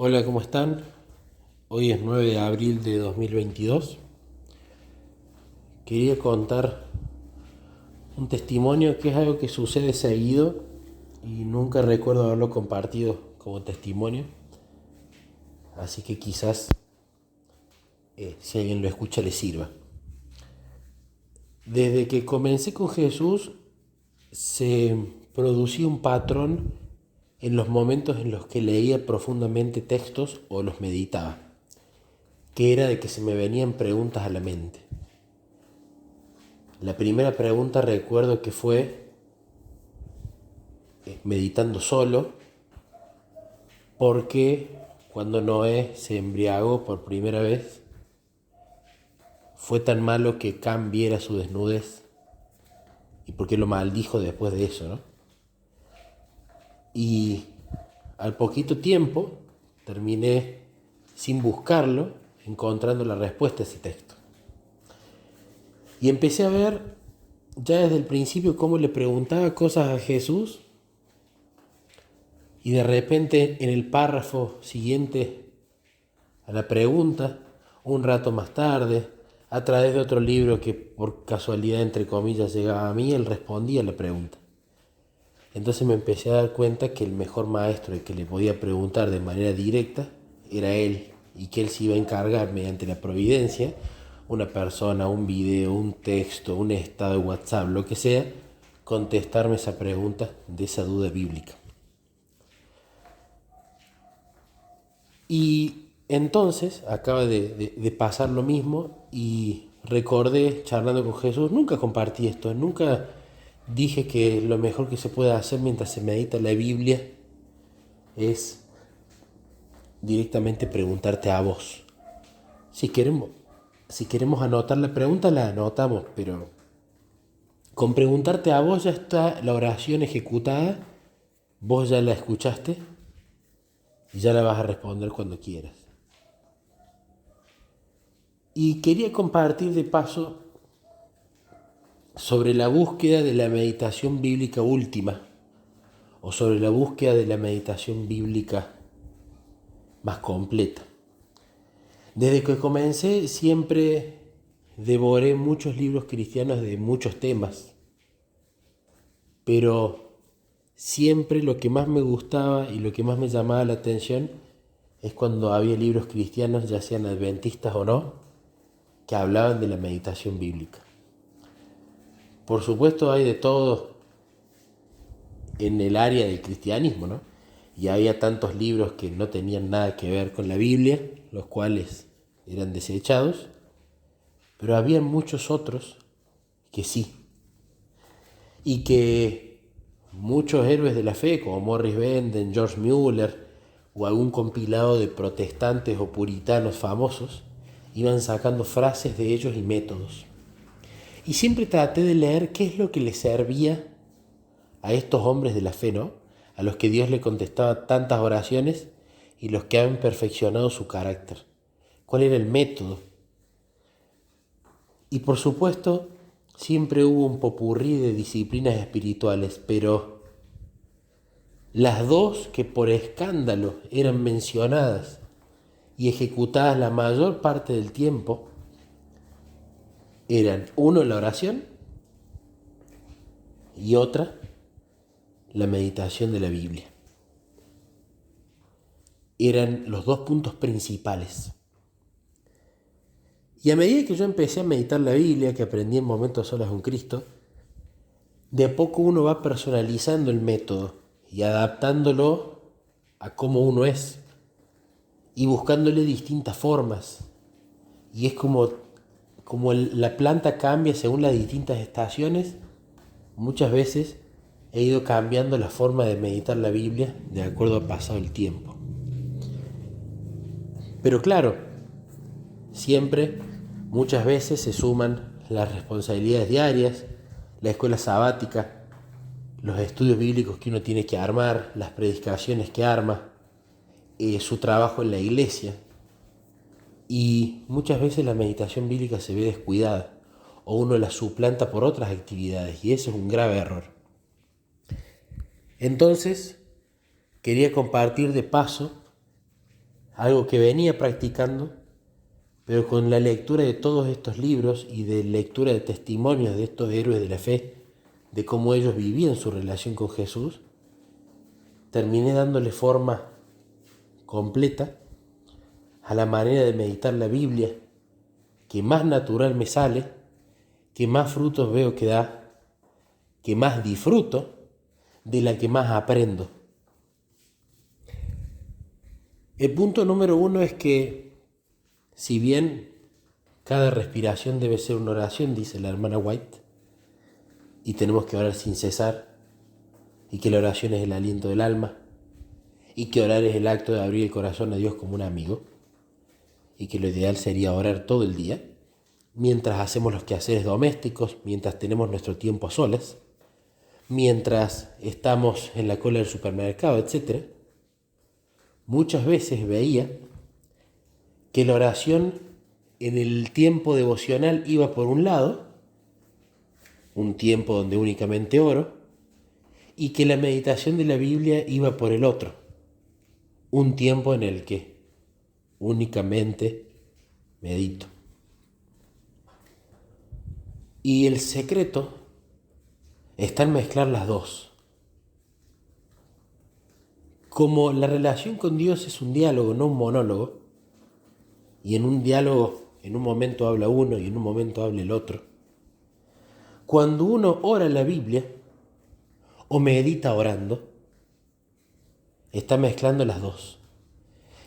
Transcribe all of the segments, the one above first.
Hola, ¿cómo están? Hoy es 9 de abril de 2022. Quería contar un testimonio que es algo que sucede seguido y nunca recuerdo haberlo compartido como testimonio. Así que quizás si alguien lo escucha le sirva. Desde que comencé con Jesús se producía un patrón en los momentos en los que leía profundamente textos o los meditaba, que era de que se me venían preguntas a la mente. La primera pregunta recuerdo que fue meditando solo, porque cuando Noé se embriagó por primera vez, fue tan malo que Cam viera su desnudez y por qué lo maldijo después de eso, ¿no? Y al poquito tiempo terminé, sin buscarlo, encontrando la respuesta a ese texto. Y empecé a ver ya desde el principio cómo le preguntaba cosas a Jesús. Y de repente en el párrafo siguiente a la pregunta, un rato más tarde, a través de otro libro que por casualidad entre comillas llegaba a mí, él respondía a la pregunta. Entonces me empecé a dar cuenta que el mejor maestro, el que le podía preguntar de manera directa, era él, y que él se iba a encargar mediante la providencia, una persona, un video, un texto, un estado de WhatsApp, lo que sea, contestarme esa pregunta de esa duda bíblica. Y entonces acaba de pasar lo mismo y recordé charlando con Jesús, nunca compartí esto, nunca dije que lo mejor que se puede hacer mientras se medita la Biblia es directamente preguntarte a vos. Si queremos, si queremos anotar la pregunta, la anotamos, pero con preguntarte a vos ya está la oración ejecutada, vos ya la escuchaste y ya la vas a responder cuando quieras. Y quería compartir de paso sobre la búsqueda de la meditación bíblica última o sobre la búsqueda de la meditación bíblica más completa. Desde que comencé siempre devoré muchos libros cristianos de muchos temas, pero siempre lo que más me gustaba y lo que más me llamaba la atención es cuando había libros cristianos, ya sean adventistas o no, que hablaban de la meditación bíblica. Por supuesto hay de todo en el área del cristianismo, ¿no? Y había tantos libros que no tenían nada que ver con la Biblia, los cuales eran desechados, pero había muchos otros que sí. Y que muchos héroes de la fe, como Morris Benden, George Mueller, o algún compilado de protestantes o puritanos famosos, iban sacando frases de ellos y métodos. Y siempre traté de leer qué es lo que les servía a estos hombres de la fe, ¿no? A los que Dios le contestaba tantas oraciones y los que han perfeccionado su carácter. ¿Cuál era el método? Y por supuesto, siempre hubo un popurrí de disciplinas espirituales, pero las dos que por escándalo eran mencionadas y ejecutadas la mayor parte del tiempo eran, uno, la oración y otra, la meditación de la Biblia. Eran los dos puntos principales. Y a medida que yo empecé a meditar la Biblia, que aprendí en momentos solas con Cristo, de a poco uno va personalizando el método y adaptándolo a cómo uno es y buscándole distintas formas. Y es como la planta cambia según las distintas estaciones, muchas veces he ido cambiando la forma de meditar la Biblia de acuerdo a pasado el tiempo. Pero claro, siempre, muchas veces se suman las responsabilidades diarias, la escuela sabática, los estudios bíblicos que uno tiene que armar, las predicaciones que arma, su trabajo en la iglesia. Y muchas veces la meditación bíblica se ve descuidada o uno la suplanta por otras actividades y eso es un grave error. Entonces, quería compartir de paso algo que venía practicando, pero con la lectura de todos estos libros y de lectura de testimonios de estos héroes de la fe, de cómo ellos vivían su relación con Jesús, terminé dándole forma completa a la manera de meditar la Biblia, que más natural me sale, que más frutos veo que da, que más disfruto, de la que más aprendo. El punto número 1 es que, si bien cada respiración debe ser una oración, dice la hermana White, y tenemos que orar sin cesar, y que la oración es el aliento del alma, y que orar es el acto de abrir el corazón a Dios como un amigo, y que lo ideal sería orar todo el día, mientras hacemos los quehaceres domésticos, mientras tenemos nuestro tiempo a solas, mientras estamos en la cola del supermercado, etc. Muchas veces veía que la oración en el tiempo devocional iba por un lado, un tiempo donde únicamente oro, y que la meditación de la Biblia iba por el otro, un tiempo en el que únicamente medito. Y el secreto está en mezclar las dos. Como la relación con Dios es un diálogo, no un monólogo, y en un diálogo en un momento habla uno y en un momento habla el otro, cuando uno ora la Biblia o medita orando, está mezclando las dos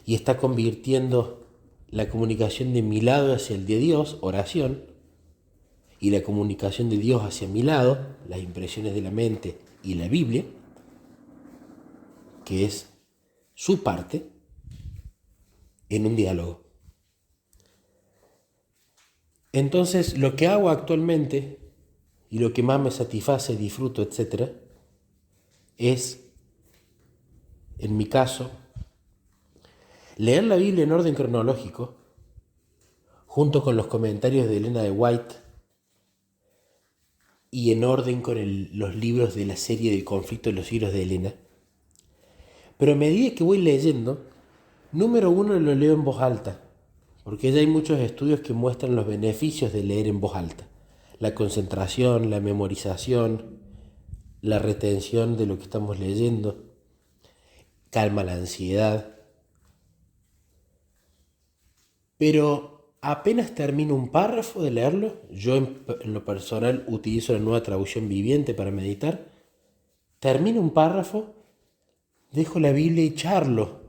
y está convirtiendo la comunicación de mi lado hacia el de Dios, oración, y la comunicación de Dios hacia mi lado, las impresiones de la mente y la Biblia, que es su parte, en un diálogo. Entonces, lo que hago actualmente y lo que más me satisface, disfruto, etc., es, en mi caso, leer la Biblia en orden cronológico, junto con los comentarios de Elena de White y en orden con los libros de la serie del conflicto de los siglos de Elena. Pero a medida que voy leyendo, número 1 lo leo en voz alta, porque ya hay muchos estudios que muestran los beneficios de leer en voz alta. La concentración, la memorización, la retención de lo que estamos leyendo, calma la ansiedad. Pero apenas termino un párrafo de leerlo, yo en lo personal utilizo la Nueva Traducción Viviente para meditar, termino un párrafo, dejo la Biblia y charlo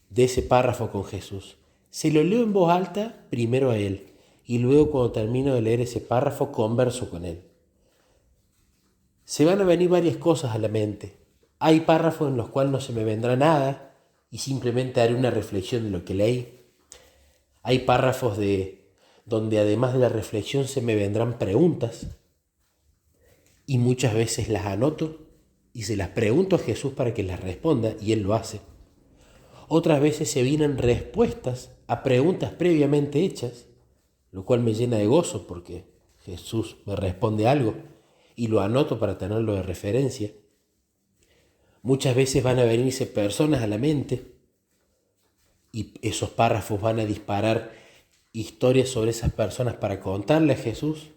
de ese párrafo con Jesús. Se lo leo en voz alta primero a Él y luego cuando termino de leer ese párrafo converso con Él. Se van a venir varias cosas a la mente. Hay párrafos en los cuales no se me vendrá nada y simplemente haré una reflexión de lo que leí. Hay párrafos donde además de la reflexión se me vendrán preguntas y muchas veces las anoto y se las pregunto a Jesús para que las responda y Él lo hace. Otras veces se vienen respuestas a preguntas previamente hechas, lo cual me llena de gozo porque Jesús me responde algo y lo anoto para tenerlo de referencia. Muchas veces van a venirse personas a la mente y esos párrafos van a disparar historias sobre esas personas para contarle a Jesús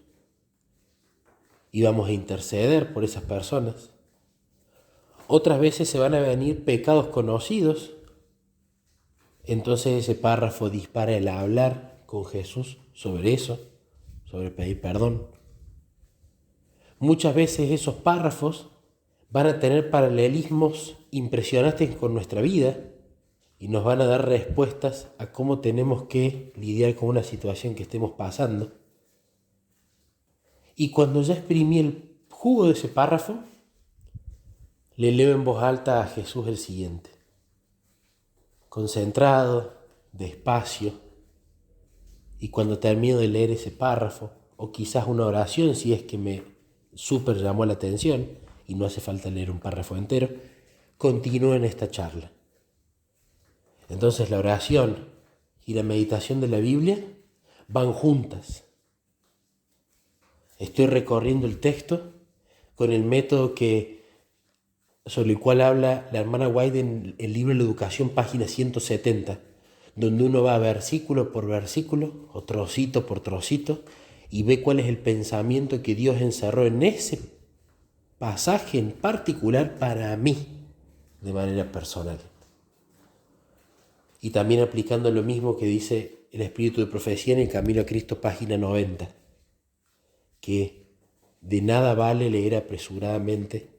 y vamos a interceder por esas personas. Otras veces se van a venir pecados conocidos, entonces ese párrafo dispara el hablar con Jesús sobre eso, sobre pedir perdón. Muchas veces esos párrafos van a tener paralelismos impresionantes con nuestra vida y nos van a dar respuestas a cómo tenemos que lidiar con una situación que estemos pasando. Y cuando ya exprimí el jugo de ese párrafo, le leo en voz alta a Jesús el siguiente. Concentrado, despacio, y cuando termino de leer ese párrafo, o quizás una oración si es que me súper llamó la atención, y no hace falta leer un párrafo entero, continúo en esta charla. Entonces la oración y la meditación de la Biblia van juntas. Estoy recorriendo el texto con el método que sobre el cual habla la hermana White en el libro de la educación, página 170, donde uno va versículo por versículo o trocito por trocito y ve cuál es el pensamiento que Dios encerró en ese pasaje en particular para mí, de manera personal. Y también aplicando lo mismo que dice el Espíritu de Profecía en el Camino a Cristo, página 90, que de nada vale leer apresuradamente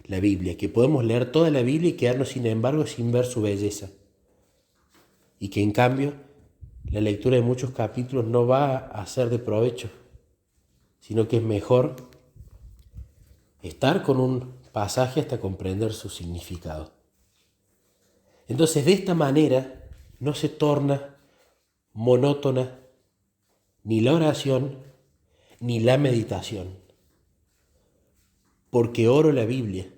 la Biblia, que podemos leer toda la Biblia y quedarnos sin embargo sin ver su belleza, y que en cambio la lectura de muchos capítulos no va a ser de provecho, sino que es mejor estar con un pasaje hasta comprender su significado. Entonces, de esta manera no se torna monótona ni la oración ni la meditación, porque oro la Biblia,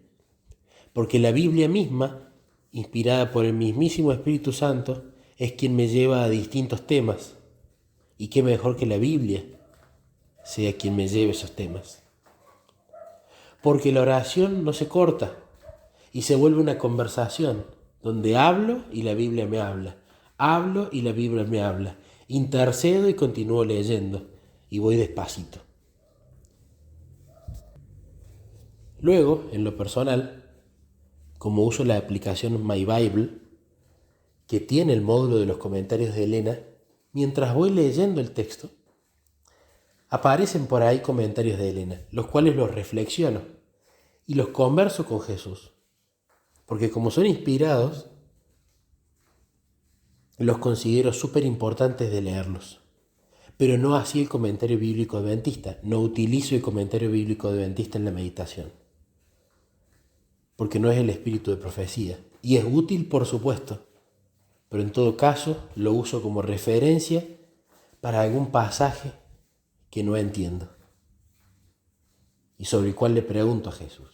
porque la Biblia misma, inspirada por el mismísimo Espíritu Santo, es quien me lleva a distintos temas, y qué mejor que la Biblia sea quien me lleve esos temas. Porque la oración no se corta y se vuelve una conversación donde hablo y la Biblia me habla, hablo y la Biblia me habla, intercedo y continúo leyendo y voy despacito. Luego, en lo personal, como uso la aplicación My Bible, que tiene el módulo de los comentarios de Elena, mientras voy leyendo el texto, aparecen por ahí comentarios de Elena, los cuales los reflexiono y los converso con Jesús, porque como son inspirados, los considero súper importantes de leerlos. Pero no así el comentario bíblico adventista. No utilizo el comentario bíblico adventista en la meditación, porque no es el espíritu de profecía. Y es útil, por supuesto, pero en todo caso lo uso como referencia para algún pasaje que no entiendo y sobre el cual le pregunto a Jesús.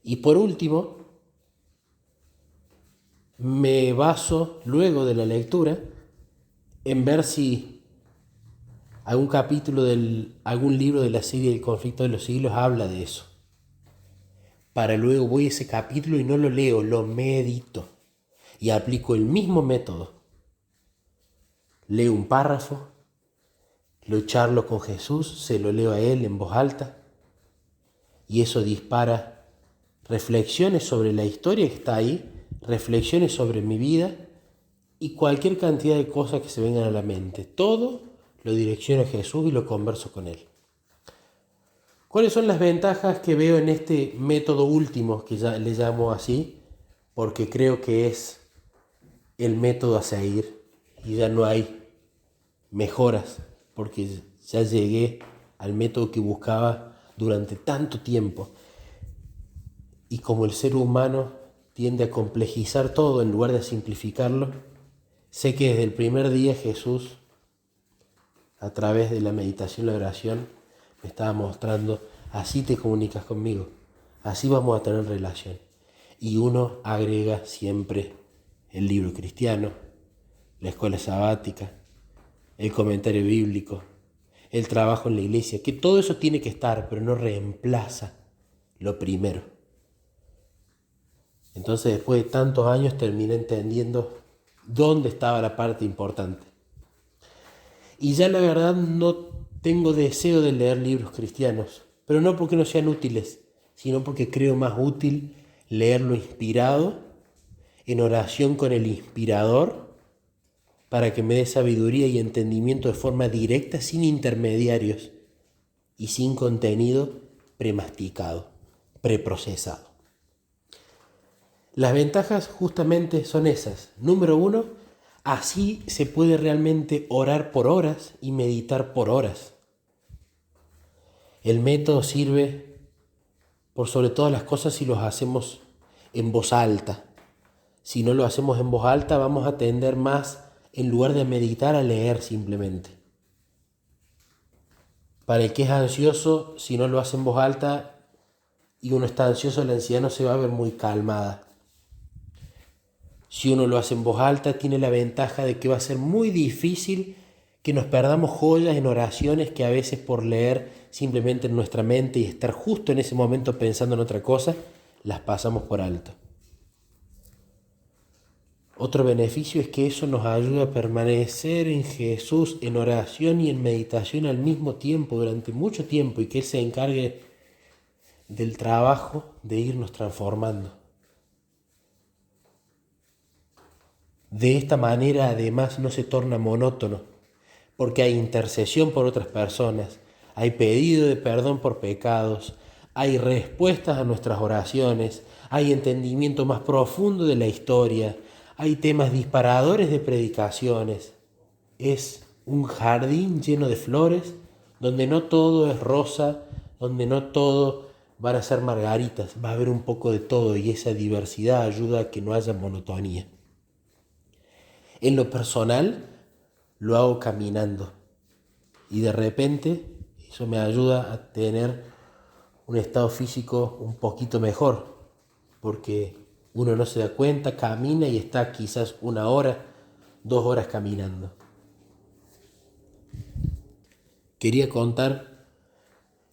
Y por último, me baso luego de la lectura en ver si algún capítulo de algún libro de la serie del conflicto de los siglos habla de eso. Para luego voy a ese capítulo y no lo leo, lo medito y aplico el mismo método. Leo un párrafo, lo charlo con Jesús, se lo leo a él en voz alta y eso dispara reflexiones sobre la historia que está ahí, reflexiones sobre mi vida y cualquier cantidad de cosas que se vengan a la mente. Todo lo direcciono a Jesús y lo converso con él. ¿Cuáles son las ventajas que veo en este método último, que ya le llamo así, porque creo que es el método a seguir y ya no hay mejoras, porque ya llegué al método que buscaba durante tanto tiempo? Y como el ser humano tiende a complejizar todo en lugar de simplificarlo, sé que desde el primer día Jesús, a través de la meditación y la oración, me estaba mostrando: así te comunicas conmigo, así vamos a tener relación. Y uno agrega siempre el libro cristiano, la escuela sabática, el comentario bíblico, el trabajo en la iglesia, que todo eso tiene que estar, pero no reemplaza lo primero. Entonces, después de tantos años, terminé entendiendo dónde estaba la parte importante. Y ya la verdad no tengo deseo de leer libros cristianos, pero no porque no sean útiles, sino porque creo más útil leerlo inspirado, en oración con el inspirador, para que me dé sabiduría y entendimiento de forma directa, sin intermediarios y sin contenido premasticado, preprocesado. Las ventajas justamente son esas. Número 1, así se puede realmente orar por horas y meditar por horas. El método sirve por sobre todas las cosas si los hacemos en voz alta. Si no lo hacemos en voz alta, vamos a tender más, en lugar de meditar, a leer simplemente. Para el que es ansioso, si no lo hace en voz alta y uno está ansioso, la ansiedad no se va a ver muy calmada. Si uno lo hace en voz alta, tiene la ventaja de que va a ser muy difícil que nos perdamos joyas en oraciones que a veces por leer simplemente en nuestra mente y estar justo en ese momento pensando en otra cosa, las pasamos por alto. Otro beneficio es que eso nos ayuda a permanecer en Jesús en oración y en meditación al mismo tiempo, durante mucho tiempo, y que Él se encargue del trabajo de irnos transformando. De esta manera, además, no se torna monótono, porque hay intercesión por otras personas, hay pedido de perdón por pecados, hay respuestas a nuestras oraciones, hay entendimiento más profundo de la historia, hay temas disparadores de predicaciones. Es un jardín lleno de flores, donde no todo es rosa, donde no todo van a ser margaritas, va a haber un poco de todo, y esa diversidad ayuda a que no haya monotonía. En lo personal, lo hago caminando, y de repente eso me ayuda a tener un estado físico un poquito mejor, porque uno no se da cuenta, camina y está quizás 1 hora, 2 horas caminando. Quería contar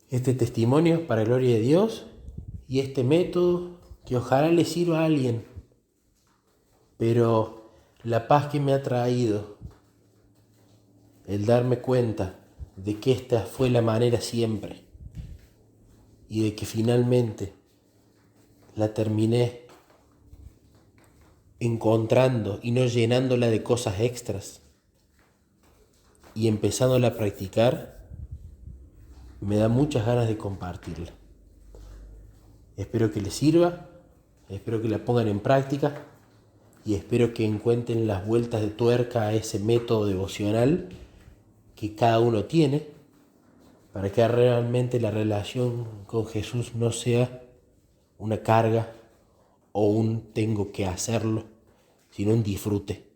este testimonio para gloria de Dios y este método que ojalá le sirva a alguien, pero la paz que me ha traído el darme cuenta de que esta fue la manera siempre y de que finalmente la terminé encontrando y no llenándola de cosas extras y empezándola a practicar, me da muchas ganas de compartirla. Espero que les sirva, espero que la pongan en práctica y espero que encuentren las vueltas de tuerca a ese método devocional que cada uno tiene, para que realmente la relación con Jesús no sea una carga o un tengo que hacerlo, sino un disfrute.